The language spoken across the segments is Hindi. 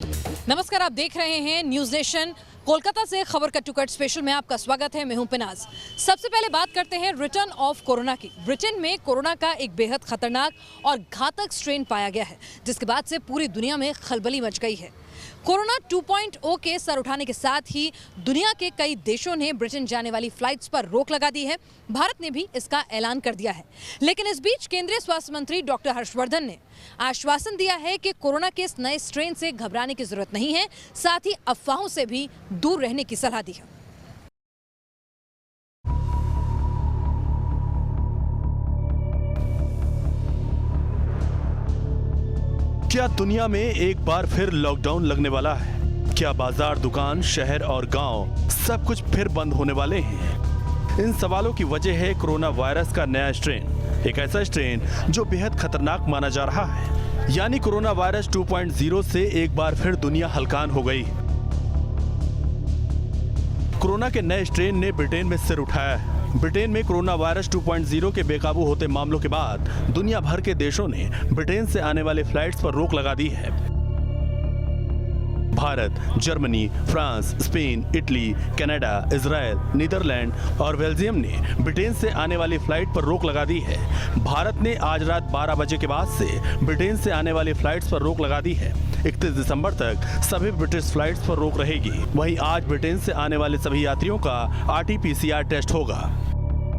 नमस्कार, आप देख रहे हैं न्यूज नेशन। कोलकाता से खबर का टुकड़ स्पेशल में आपका स्वागत है। मैं हूं पिनाज। सबसे पहले बात करते हैं रिटर्न ऑफ कोरोना की। ब्रिटेन में कोरोना का एक बेहद खतरनाक और घातक स्ट्रेन पाया गया है, जिसके बाद से पूरी दुनिया में खलबली मच गई है। कोरोना 2.0 के सर उठाने के साथ ही दुनिया के कई देशों ने ब्रिटेन जाने वाली फ्लाइट्स पर रोक लगा दी है। भारत ने भी इसका ऐलान कर दिया है। लेकिन इस बीच केंद्रीय स्वास्थ्य मंत्री डॉक्टर हर्षवर्धन ने आश्वासन दिया है कि कोरोना के इस नए स्ट्रेन से घबराने की जरूरत नहीं है, साथ ही अफवाहों से भी दूर रहने की सलाह दी है। क्या दुनिया में एक बार फिर लॉकडाउन लगने वाला है? क्या बाजार, दुकान, शहर और गांव सब कुछ फिर बंद होने वाले हैं? इन सवालों की वजह है कोरोना वायरस का नया स्ट्रेन, एक ऐसा स्ट्रेन जो बेहद खतरनाक माना जा रहा है। यानी कोरोना वायरस 2.0 से एक बार फिर दुनिया हलकान हो गई। कोरोना के नए स्ट्रेन ने ब्रिटेन में सिर उठाया है। ब्रिटेन में कोरोना वायरस 2.0 के बेकाबू होते मामलों के बाद दुनिया भर के देशों ने ब्रिटेन से आने वाले फ्लाइट्स पर रोक लगा दी है। Bharat, Germany, France, Spain, Italy, Canada, Israel, Netherland और बेल्जियम ने ब्रिटेन से आने वाली फ्लाइट पर रोक लगा दी है। भारत ने आज रात 12 बजे के बाद से ब्रिटेन से आने वाली फ्लाइट्स पर रोक लगा दी है। 31 दिसंबर तक सभी ब्रिटिश फ्लाइट्स पर रोक रहेगी। वहीं आज ब्रिटेन से आने वाले सभी यात्रियों का RT-PCR टेस्ट होगा।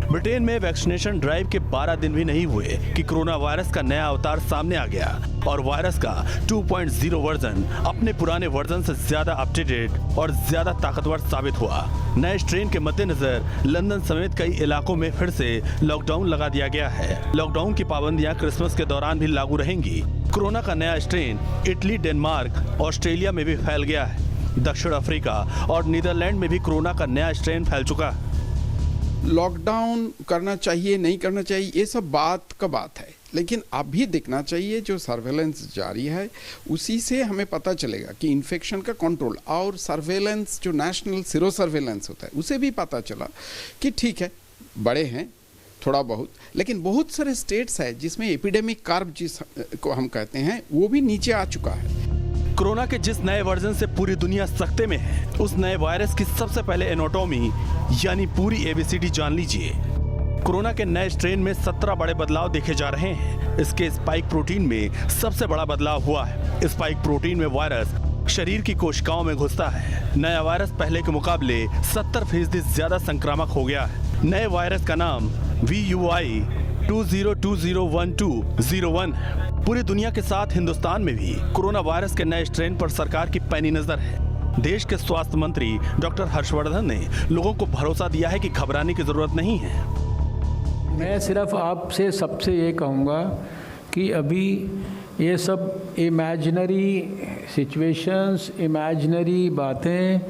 ब्रिटेन में वैक्सीनेशन ड्राइव के 12 दिन भी नहीं हुए कि कोरोना वायरस का नया अवतार सामने आ गया और वायरस का 2.0 वर्जन अपने पुराने वर्जन से ज्यादा अपडेटेड और ज्यादा ताकतवर साबित हुआ। नए स्ट्रेन के मद्देनजर लंदन समेत कई इलाकों में फिर से लॉकडाउन लगा दिया गया है। लॉकडाउन की पाबंदियां क्रिसमस के दौरान भी लागू रहेंगी। कोरोना का नया स्ट्रेन इटली, डेनमार्क, ऑस्ट्रेलिया में भी फैल गया है। दक्षिण अफ्रीका और नीदरलैंड में भी कोरोना का नया स्ट्रेन फैल चुका है। लॉकडाउन करना चाहिए, नहीं करना चाहिए, ये सब बात का बात है, लेकिन अभी देखना चाहिए जो सर्वेलेंस जारी है उसी से हमें पता चलेगा कि इन्फेक्शन का कंट्रोल और सर्वेलेंस जो नेशनल सीरो सर्वेलेंस होता है उसे भी पता चला कि ठीक है, बड़े हैं थोड़ा बहुत, लेकिन बहुत सारे स्टेट्स है जिसमें एपिडेमिक कर्व जिस को हम कहते हैं वो भी नीचे आ चुका है। कोरोना के जिस नए वर्जन से पूरी दुनिया सख्ते में है, उस नए वायरस की सबसे पहले एनाटॉमी यानी पूरी ABCD जान लीजिए। कोरोना के नए स्ट्रेन में 17 बड़े बदलाव देखे जा रहे हैं। इसके स्पाइक प्रोटीन में सबसे बड़ा बदलाव हुआ है। स्पाइक प्रोटीन में वायरस शरीर की कोशिकाओं में घुसता है। नया वायरस पहले के मुकाबले 70% ज्यादा संक्रामक हो गया है। नए वायरस का नाम VUI 20201201 है। पूरी दुनिया के साथ हिंदुस्तान में भी कोरोना वायरस के नए स्ट्रेन पर सरकार की पैनी नजर है। देश के स्वास्थ्य मंत्री डॉक्टर हर्षवर्धन ने लोगों को भरोसा दिया है कि घबराने की जरूरत नहीं है। मैं सिर्फ आपसे सबसे ये कहूँगा कि अभी ये सब इमेजिनरी सिचुएशंस, इमेजिनरी बातें,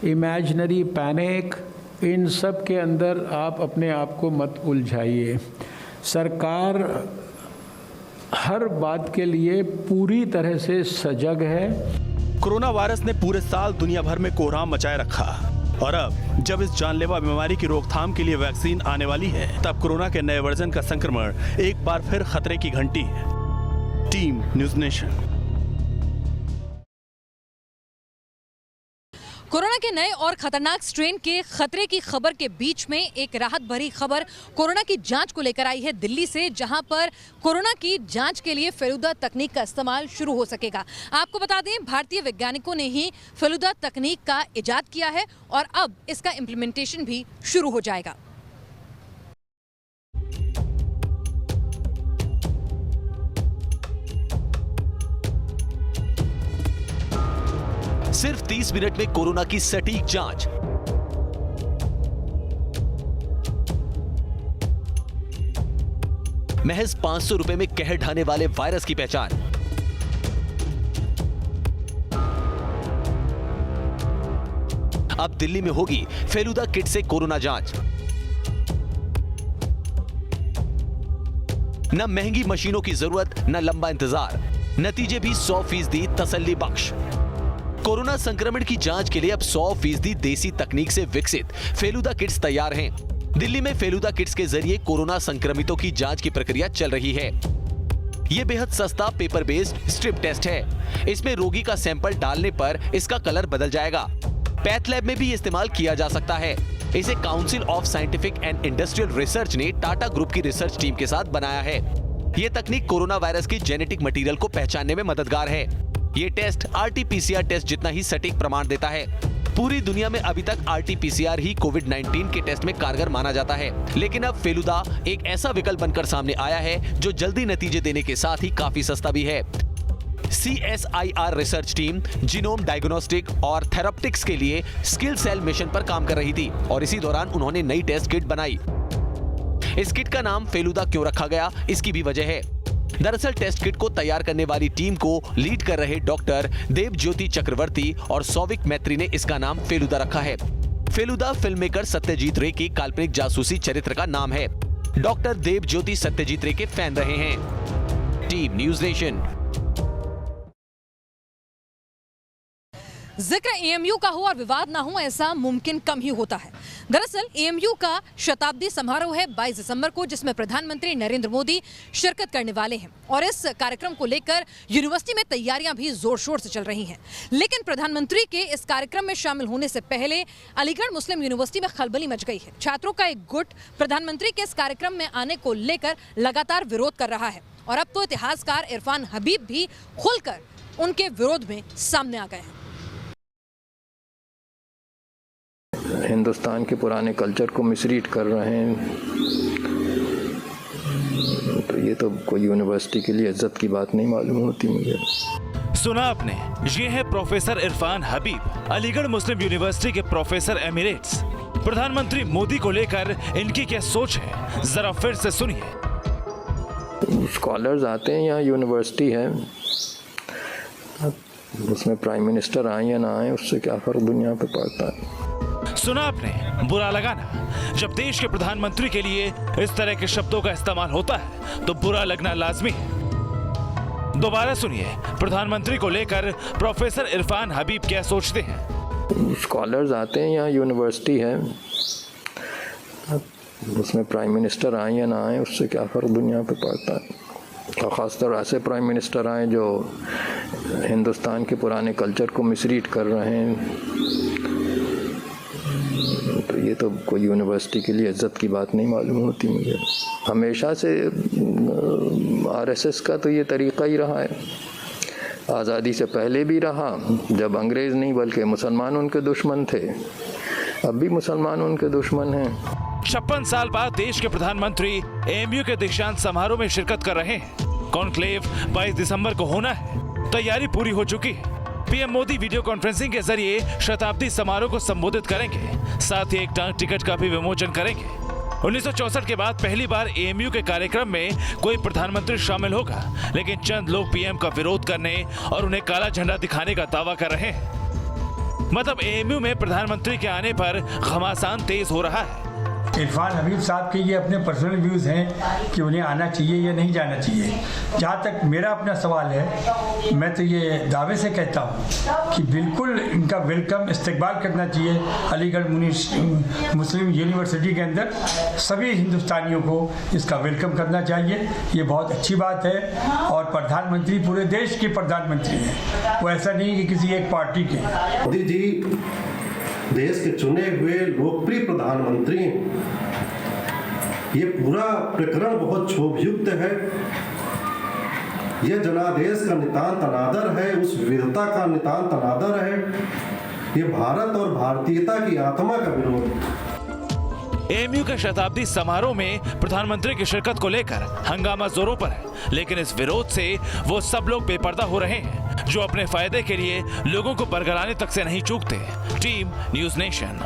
इमेजिनरी पैनिक, इन सब के अंदर आप अपने आप को मत उलझाइए। सरकार हर बात के लिए पूरी तरह से सजग है। कोरोना वायरस ने पूरे साल दुनिया भर में कोहराम मचाए रखा और अब जब इस जानलेवा बीमारी की रोकथाम के लिए वैक्सीन आने वाली है, तब कोरोना के नए वर्जन का संक्रमण एक बार फिर खतरे की घंटी है। Team news nation. कोरोना के नए और खतरनाक स्ट्रेन के खतरे की खबर के बीच में एक राहत भरी खबर कोरोना की जांच को लेकर आई है दिल्ली से, जहां पर कोरोना की जांच के लिए फेलुदा तकनीक का इस्तेमाल शुरू हो सकेगा। आपको बता दें, भारतीय वैज्ञानिकों ने ही फेलुदा तकनीक का इजाद किया है और अब इसका इम्प्लीमेंटेशन भी शुरू हो जाएगा। सिर्फ 30 मिनट में कोरोना की सटीक जांच। महज 500 रुपए में कहर ढाने वाले वायरस की पहचान। अब दिल्ली में होगी फेलुदा किट से कोरोना जांच। न महंगी मशीनों की जरूरत, न लंबा इंतजार, नतीजे भी 100% तसल्ली बख्श। कोरोना संक्रमण की जांच के लिए अब 100% देसी तकनीक से विकसित फेलुदा किट्स तैयार हैं। दिल्ली में फेलुदा किट्स के जरिए कोरोना संक्रमितों की जांच की प्रक्रिया चल रही है। ये बेहद सस्ता पेपर बेस्ड स्ट्रिप टेस्ट है। इसमें रोगी का सैंपल डालने पर इसका कलर बदल जाएगा। पैथ लैब में भी इस्तेमाल किया जा सकता है। इसे council of scientific and industrial research ने टाटा ग्रुप की रिसर्च टीम के साथ बनाया है। ये तकनीक कोरोना वायरस के जेनेटिक मटेरियल को पहचानने में मददगार है। ये टेस्ट RT-PCR टेस्ट जितना ही सटीक प्रमाण देता है। पूरी दुनिया में अभी तक RT-PCR ही कोविड-19 के टेस्ट में कारगर माना जाता है, लेकिन अब फेलुदा एक ऐसा विकल्प बनकर सामने आया है जो जल्दी नतीजे देने के साथ ही काफी सस्ता भी है। CSIR research team genome diagnostic और थेराप्टिक्स के लिए स्किल सेल मिशन पर काम कर रही थी और इसी दौरान उन्होंने नई टेस्ट किट बनाई। इस किट का नाम फेलुदा क्यों रखा गया, इसकी भी वजह है। दरअसल टेस्ट किट को तैयार करने वाली टीम को लीड कर रहे डॉक्टर देवज्योति चक्रवर्ती और सौविक मैत्री ने इसका नाम फेलुदा रखा है। फेलुदा फिल्म मेकर सत्यजीत रे के काल्पनिक जासूसी चरित्र का नाम है। डॉक्टर देवज्योति सत्यजीत रे के फैन रहे हैं। Team news nation. जिक्र AMU का हो और विवाद ना हो, ऐसा मुमकिन कम ही होता है। दरअसल AMU का शताब्दी समारोह है 22 दिसंबर को, जिसमें प्रधानमंत्री नरेंद्र मोदी शिरकत करने वाले हैं और इस कार्यक्रम को लेकर यूनिवर्सिटी में तैयारियां भी जोर शोर से चल रही हैं। लेकिन प्रधानमंत्री के इस कार्यक्रम में शामिल होने से पहले अलीगढ़ मुस्लिम यूनिवर्सिटी में खलबली मच गई है। छात्रों का एक गुट प्रधानमंत्री के इस कार्यक्रम में आने को लेकर लगातार विरोध कर रहा है और अब तो इतिहासकार इरफान हबीब भी खुलकर उनके विरोध में सामने आ गए हैं। हिंदुस्तान के पुराने कल्चर को मिसरीड कर रहे हैं, तो ये तो कोई यूनिवर्सिटी के लिए इज्जत की बात नहीं मालूम होती मुझे। सुना आपने, ये है प्रोफेसर इरफान हबीब, अलीगढ़ मुस्लिम यूनिवर्सिटी के प्रोफेसर एमिरेट्स। प्रधानमंत्री मोदी को लेकर इनकी क्या सोच है, जरा फिर से सुनिए। स्कॉलर्स आते हैं, यहाँ यूनिवर्सिटी है, उसमें प्राइम मिनिस्टर आए या ना आए उससे क्या फर्क दुनिया पे पड़ता है। सुना आपने, बुरा लगा ना? जब देश के प्रधानमंत्री के लिए इस तरह के शब्दों का इस्तेमाल होता है तो बुरा लगना लाजमी है। दोबारा सुनिए, प्रधानमंत्री को लेकर प्रोफेसर इरफान हबीब क्या सोचते हैं। स्कॉलर्स आते हैं, यहाँ यूनिवर्सिटी है, उसमें प्राइम मिनिस्टर आए या ना आए उससे क्या फर्क दुनिया पे पड़ता है। और ख़ासतौर ऐसे प्राइम मिनिस्टर आए जो हिंदुस्तान के पुराने कल्चर को मिसरीड कर रहे हैं, तो ये तो कोई यूनिवर्सिटी के लिए इज्जत की बात नहीं मालूम होती मुझे। हमेशा से RSS का तो ये तरीक़ा ही रहा है, आज़ादी से पहले भी रहा, जब अंग्रेज़ नहीं बल्कि मुसलमान उनके दुश्मन थे, अब भी मुसलमान उनके दुश्मन हैं। 56 साल बाद देश के प्रधानमंत्री AMU के दीक्षांत समारोह में शिरकत कर रहे हैं। कॉन्क्लेव 22 दिसंबर को होना है, तैयारी पूरी हो चुकी है। PM मोदी वीडियो कॉन्फ्रेंसिंग के जरिए शताब्दी समारोह को संबोधित करेंगे, साथ ही एक डाक टिकट का भी विमोचन करेंगे। 1964 के बाद पहली बार AMU के कार्यक्रम में कोई प्रधानमंत्री शामिल होगा, लेकिन चंद लोग PM का विरोध करने और उन्हें काला झंडा दिखाने का दावा कर रहे हैं। मतलब AMU में प्रधानमंत्री के आने पर घमासान तेज हो रहा है। इरफान हबीब साहब के ये अपने पर्सनल व्यूज़ हैं कि उन्हें आना चाहिए या नहीं जाना चाहिए। जहाँ तक मेरा अपना सवाल है, मैं तो ये दावे से कहता हूँ कि बिल्कुल इनका वेलकम इस्तकबाल करना चाहिए। अलीगढ़ मुस्लिम यूनिवर्सिटी के अंदर सभी हिंदुस्तानियों को इसका वेलकम करना चाहिए। ये बहुत अच्छी बात है और प्रधानमंत्री पूरे देश के प्रधानमंत्री हैं, वो ऐसा नहीं कि किसी एक पार्टी के। मोदी जी देश के चुने हुए लोकप्रिय प्रधानमंत्री हैं। ये पूरा प्रकरण बहुत क्षोभयुक्त है। यह जनादेश का नितांत अनादर है, उस विविधता का नितांत अनादर है। ये भारत और भारतीयता की आत्मा का विरोध है। AMU के शताब्दी समारोह में प्रधानमंत्री की शिरकत को लेकर हंगामा जोरों पर है, लेकिन इस विरोध से वो सब लोग बेपर्दा हो रहे हैं जो अपने फायदे के लिए लोगों को बरगलाने तक से नहीं चूकते। Team news nation.